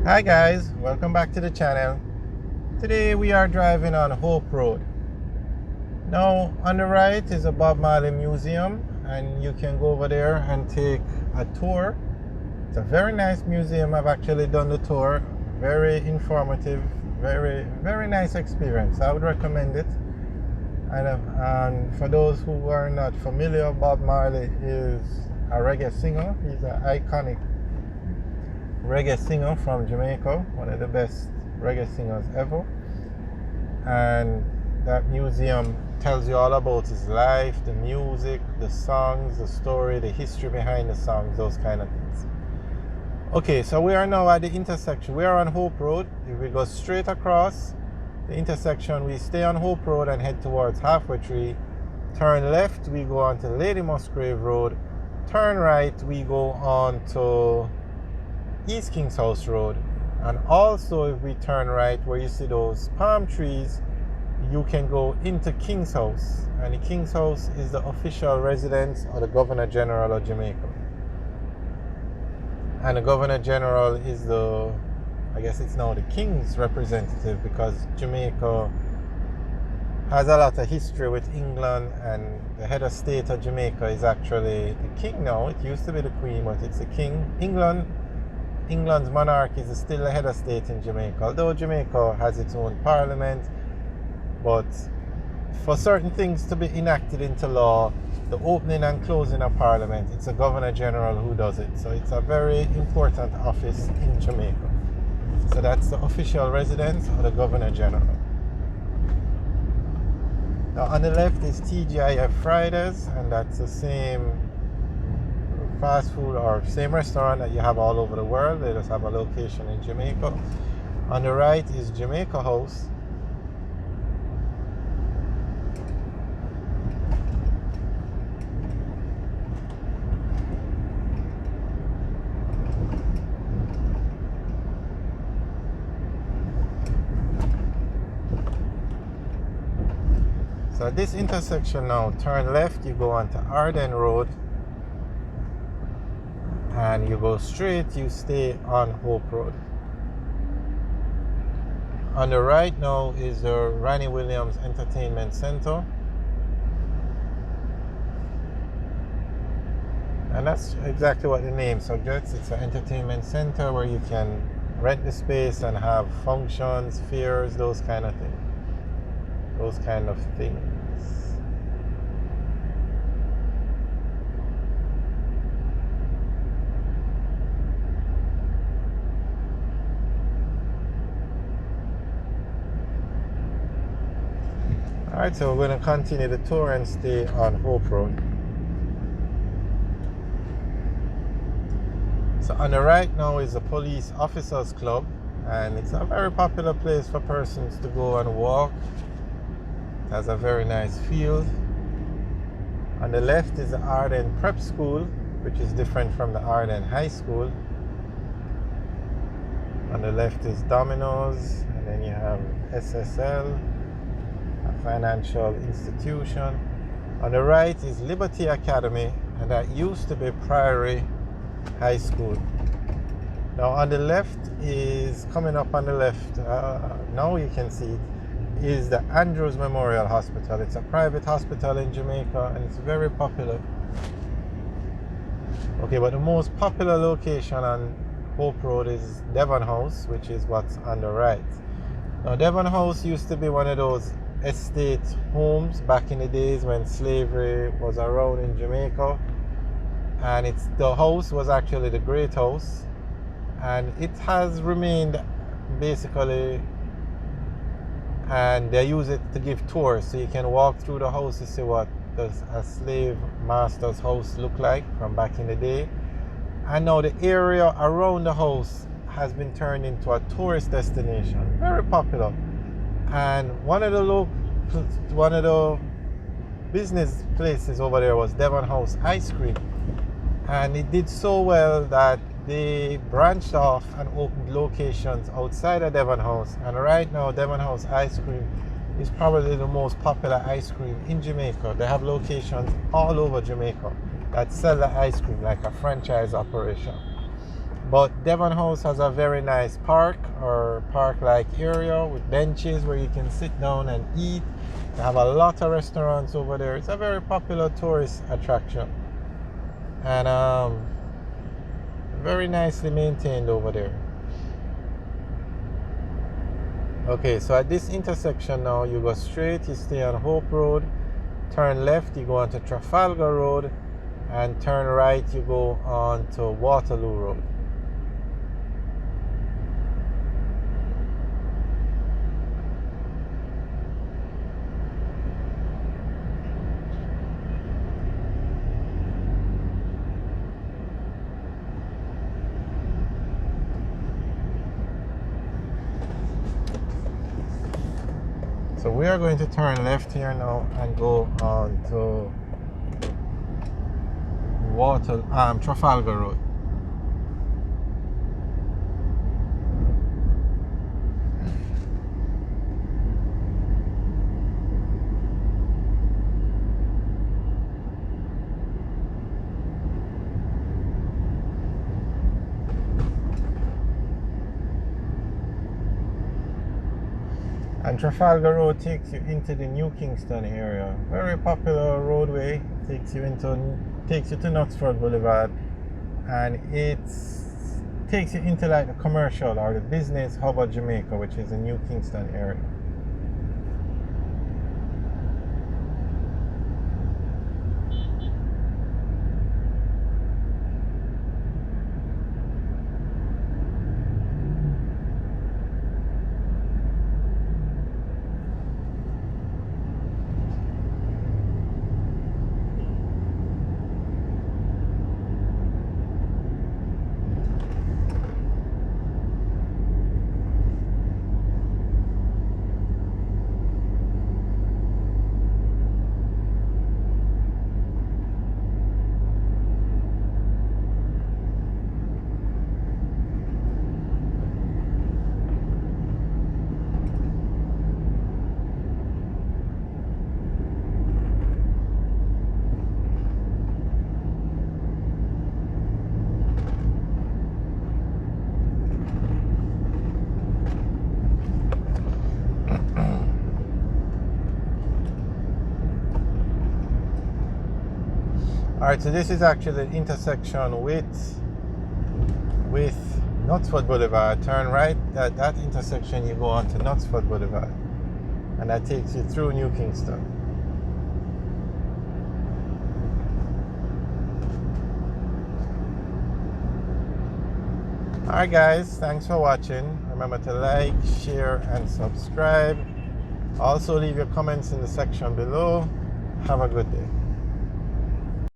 Hi guys, welcome back to the channel. Today we are driving on Hope Road. Now on the right is a Bob Marley Museum, and you can go over there and take a tour. It's a very nice museum. I've actually done the tour. Very informative, very nice experience. I would recommend it. And for those who are not familiar, Bob Marley is a reggae singer. He's an iconic reggae singer from Jamaica, one of the best reggae singers ever. And that museum tells you all about his life, the music, the songs, the story, the history behind the songs, those kind of things. Okay, so we are now at the intersection. We are on Hope Road. If we go straight across the intersection, we stay on Hope Road and head towards Halfway Tree. Turn left, we go on to Lady Musgrave Road. Turn right, we go on to East King's House Road. And also if we turn right where you see those palm trees, you can go into King's House. And the King's House is the official residence of the Governor General of Jamaica. And the Governor General is I guess it's now the King's representative, because Jamaica has a lot of history with England, and the head of state of Jamaica is actually the king now. It used to be the queen, but it's the king. England's monarch is still the head of state in Jamaica, although Jamaica has its own parliament. But for certain things to be enacted into law, the opening and closing of parliament, it's the Governor General who does it. So it's a very important office in Jamaica. So that's the official residence of the Governor General. Now on the left is TGIF Fridays, and that's the same fast food or same restaurant that you have all over the world. They just have a location in Jamaica. On the right is Jamaica House. So at this intersection now, turn left, you go onto Arden Road, and you go straight, you stay on Hope Road. On the right now is the Ronnie Williams Entertainment Center. And that's exactly what the name suggests. It's an entertainment center where you can rent the space and have functions, fairs, those kind of things. Alright, so we're going to continue the tour and stay on Hope Road. So on the right now is the Police Officers Club, and it's a very popular place for persons to go and walk. It has a very nice field. On the left is the Arden Prep School, which is different from the Arden High School. On the left is Domino's, and then you have SSL, a financial institution. On the right is Liberty Academy, and that used to be Priory High School. Now on the left is, coming up on the left, now you can see it, is the Andrews Memorial Hospital. It's a private hospital in Jamaica, and it's very popular. Okay, but the most popular location on Hope Road is Devon House, which is what's on the right. Now Devon House used to be one of those estate homes back in the days when slavery was around in Jamaica, and the house was actually the Great House, and it has remained basically, and they use it to give tours, so you can walk through the house to see what does a slave master's house look like from back in the day. And now the area around the house has been turned into a tourist destination, very popular. And one of the business places over there was Devon House Ice Cream, and it did so well that they branched off and opened locations outside of Devon House. And right now Devon House Ice Cream is probably the most popular ice cream in Jamaica. They have locations all over Jamaica that sell the ice cream like a franchise operation. But Devon House has a very nice park or park-like area with benches where you can sit down and eat. They have a lot of restaurants over there. It's a very popular tourist attraction, and very nicely maintained over there. Okay, so at this intersection now, you go straight, you stay on Hope Road, turn left, you go onto Trafalgar Road, and turn right, you go on to Waterloo Road. So we are going to turn left here now and go on to Trafalgar Road. And Trafalgar Road takes you into the New Kingston area. Very popular roadway. Takes you to Knutsford Boulevard, and it takes you into like the commercial or the business hub of Jamaica, which is the New Kingston area. Alright, so this is actually the intersection with Knutsford Boulevard. Turn right, that intersection you go on to Knutsford Boulevard, and that takes you through New Kingston. Alright guys, thanks for watching. Remember to like, share and subscribe. Also leave your comments in the section below. Have a good day.